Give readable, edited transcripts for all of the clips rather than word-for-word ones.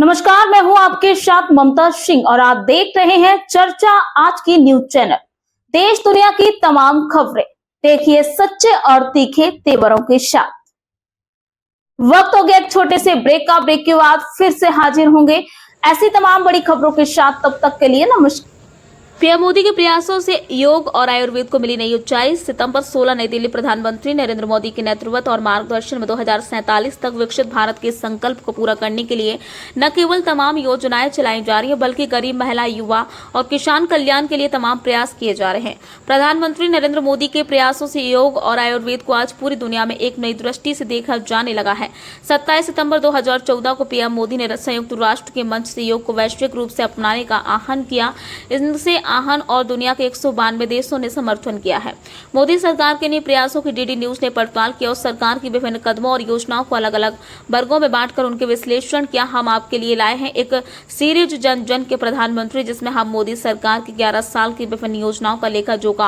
नमस्कार, मैं हूं आपके साथ ममता सिंह और आप देख रहे हैं चर्चा आज की न्यूज चैनल। देश दुनिया की तमाम खबरें देखिए सच्चे और तीखे तेवरों के साथ। वक्त हो गया एक छोटे से ब्रेक का। ब्रेक के बाद फिर से हाजिर होंगे ऐसी तमाम बड़ी खबरों के साथ। तब तक के लिए नमस्कार। पीएम मोदी के प्रयासों से योग और आयुर्वेद को मिली नई ऊंचाई। सितंबर 16 नई दिल्ली। प्रधानमंत्री नरेंद्र मोदी के नेतृत्व और मार्गदर्शन में 2047 तक विकसित भारत के संकल्प को पूरा करने के लिए न केवल तमाम योजनाएं चलाई जा रही है, बल्कि गरीब, महिला, युवा और किसान कल्याण के लिए तमाम प्रयास किए जा रहे हैं। प्रधानमंत्री नरेंद्र मोदी के प्रयासों से योग और आयुर्वेद को आज पूरी दुनिया में एक नई दृष्टि से देखा जाने लगा है। 27 सितंबर 2014 को पीएम मोदी ने संयुक्त राष्ट्र के मंच से योग को वैश्विक रूप से अपनाने का आह्वान किया। इनसे आहन और दुनिया के 192 देशों ने समर्थन किया है। मोदी सरकार के इन प्रयासों की डीडी न्यूज ने पड़ताल किया और सरकार की विभिन्न कदमों और योजनाओं को अलग अलग वर्गों में बांटकर उनके विश्लेषण किया। हम आपके लिए लाए हैं एक सीरीज जन जन के प्रधानमंत्री, जिसमें हम मोदी सरकार की 11 साल की विभिन्न योजनाओं का लेखा जोखा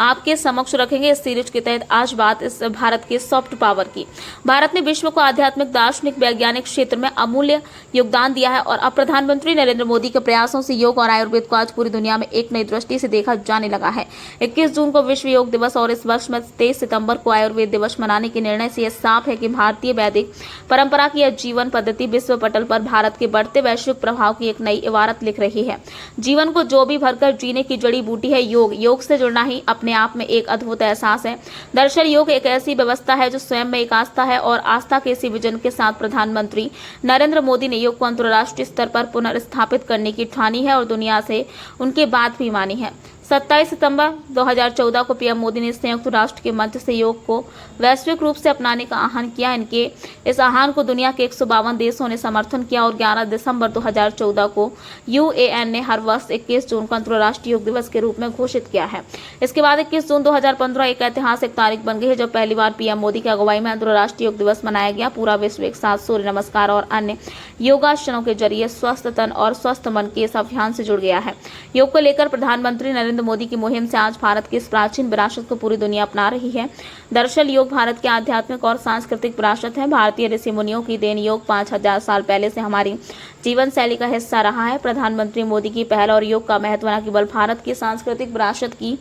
आपके समक्ष रखेंगे। इस सीरीज के तहत आज बात इस भारत के सॉफ्ट पावर की। भारत ने विश्व को आध्यात्मिक, दार्शनिक, वैज्ञानिक क्षेत्र में अमूल्य योगदान दिया है और अब प्रधानमंत्री नरेंद्र मोदी के प्रयासों से योग और आयुर्वेद को आज पूरी दुनिया में एक नई दृष्टि से देखा जाने लगा है। 21 जून को विश्व योग दिवस और इस वर्ष में 23 सितंबर को आयुर्वेद दिवस मनाने के निर्णय से यह साफ है कि भारतीय वैदिक परंपरा की यह जीवन पद्धति विश्व पटल पर भारत के बढ़ते वैश्विक प्रभाव की एक नई इबारत लिख रही है। जीवन को जो भी भरकर जीने की जड़ी बूटी है योग। योग से जुड़ना ही अपने आप में एक अद्भुत एहसास है। दरअसल योग एक ऐसी व्यवस्था है जो स्वयं में एक आस्था है और आस्था के इसी विजन के साथ प्रधानमंत्री नरेंद्र मोदी ने योग को अंतर्राष्ट्रीय स्तर पर पुनर्स्थापित करने की ठानी है और दुनिया से उनके बात भी मानी है। 27 सितंबर 2014 को पीएम मोदी ने संयुक्त राष्ट्र के मंच से योग को वैश्विक रूप से अपनाने का आह्वान किया। इनके इस आह्वान को दुनिया के 152 देशों ने समर्थन किया और 11 दिसंबर 2014 को यूएन ने हर वर्ष 21 जून को अंतर्राष्ट्रीय योग दिवस के रूप में घोषित किया है। इसके बाद 21 जून 2015 एक ऐतिहासिक तारीख बन गई है, जब पहली बार पीएम मोदी की अगुवाई में अंतर्राष्ट्रीय योग दिवस मनाया गया। पूरा विश्व एक साथ सूर्य नमस्कार और अन्य योगासनों के जरिए स्वस्थ तन और स्वस्थ मन के इस अभियान से जुड़ गया है। योग को लेकर प्रधानमंत्री नरेंद्र मोदी की मुहिम से आज भारत की इस प्राचीन विरासत को पूरी दुनिया अपना रही है। दरअसल योग भारत की आध्यात्मिक और सांस्कृतिक विरासत है। भारतीय ऋषि मुनियों की देन योग 5000 साल पहले से हमारी जीवन शैली का हिस्सा रहा है। प्रधानमंत्री मोदी की पहल और योग का महत्व न केवल भारत की सांस्कृतिक विरासत की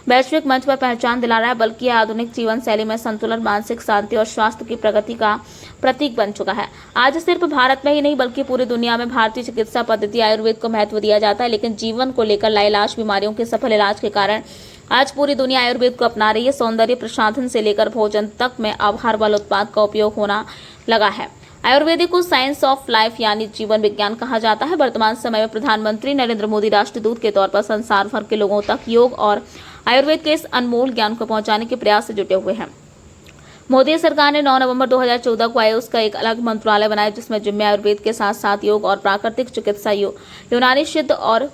वैश्विक मंच पर पहचान दिला रहा है, बल्कि आधुनिक जीवन शैली में संतुलन, मानसिक शांति और स्वास्थ्य की प्रगति का प्रतीक बन चुका है। आज सिर्फ भारत में ही नहीं बल्कि पूरी दुनिया में भारतीय चिकित्सा पद्धति आयुर्वेद को महत्व दिया जाता है। लेकिन जीवन को लेकर लाइलाज बीमारियों के सफल इलाज के कारण आज पूरी दुनिया आयुर्वेद को अपना रही है। सौंदर्य प्रसाधन से लेकर भोजन तक में अब हर्बल उत्पाद का उपयोग होना लगा है। आयुर्वेदिक को साइंस ऑफ लाइफ यानी जीवन विज्ञान कहा जाता है। वर्तमान समय में प्रधानमंत्री नरेंद्र मोदी राष्ट्रदूत के तौर पर संसार भर के लोगों तक योग और आयुर्वेद के इस अनमोल ज्ञान को पहुंचाने के प्रयास से जुटे हुए हैं। मोदी सरकार ने 9 नवंबर 2014 को आयुष का एक अलग मंत्रालय बनाया, जिसमें जिम्मे आयुर्वेद के साथ साथ योग और प्राकृतिक चिकित्सा, यूनानी सिद्ध और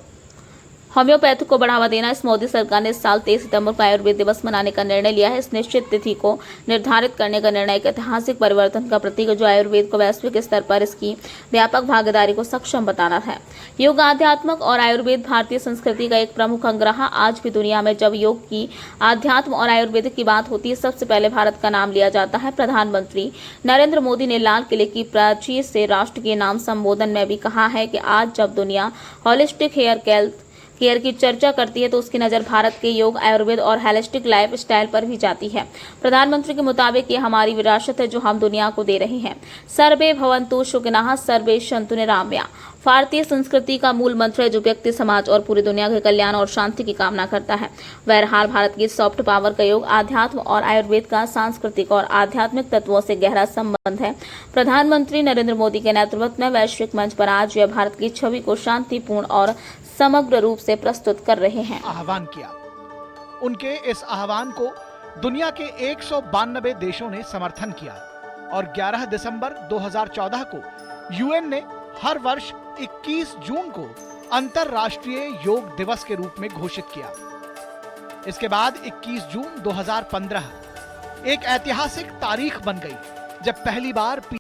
होम्योपैथी को बढ़ावा देना। इस मोदी सरकार ने इस साल 23 सितंबर को आयुर्वेद दिवस मनाने का निर्णय लिया है। इस निश्चित तिथि को निर्धारित करने का निर्णय एक ऐतिहासिक परिवर्तन का प्रतीक है, जो आयुर्वेद को वैश्विक स्तर पर इसकी व्यापक भागीदारी को सक्षम बताना है। योग, आध्यात्म और आयुर्वेद भारतीय संस्कृति का एक प्रमुख अंग रहा। आज भी दुनिया में जब योग की, आध्यात्म और आयुर्वेद की बात होती है, सबसे पहले भारत का नाम लिया जाता है। प्रधानमंत्री नरेंद्र मोदी ने लाल किले की प्राचीर से राष्ट्र के नाम संबोधन में भी कहा है कि आज जब दुनिया होलिस्टिक हेयर केयर की चर्चा करती है तो उसकी नज़र भारत के योग, आयुर्वेद और होलिस्टिक लाइफ स्टाइल पर भी जाती है। प्रधानमंत्री के मुताबिक ये हमारी विरासत है जो हम दुनिया को दे रहे हैं। सर्वे भवन्तु सुखिनः सर्वे सन्तु निरामया भारतीय संस्कृति का मूल मंत्र है, जो व्यक्ति, समाज और पूरी दुनिया के कल्याण और शांति की कामना करता है। बहरहाल भारत की सॉफ्ट पावर का योग, आध्यात्म और आयुर्वेद का सांस्कृतिक और आध्यात्मिक तत्वों से गहरा संबंध है। प्रधानमंत्री नरेंद्र मोदी के नेतृत्व में वैश्विक मंच पर आज यह भारत की छवि को शांतिपूर्ण और समग्र रूप से प्रस्तुत कर रहे हैं। आह्वान किया। उनके इस आह्वान को दुनिया के 192 देशों ने समर्थन किया और 11 दिसंबर 2014 को यूएन ने हर वर्ष 21 जून को अंतर्राष्ट्रीय योग दिवस के रूप में घोषित किया। इसके बाद 21 जून 2015 एक ऐतिहासिक तारीख बन गई, जब पहली बार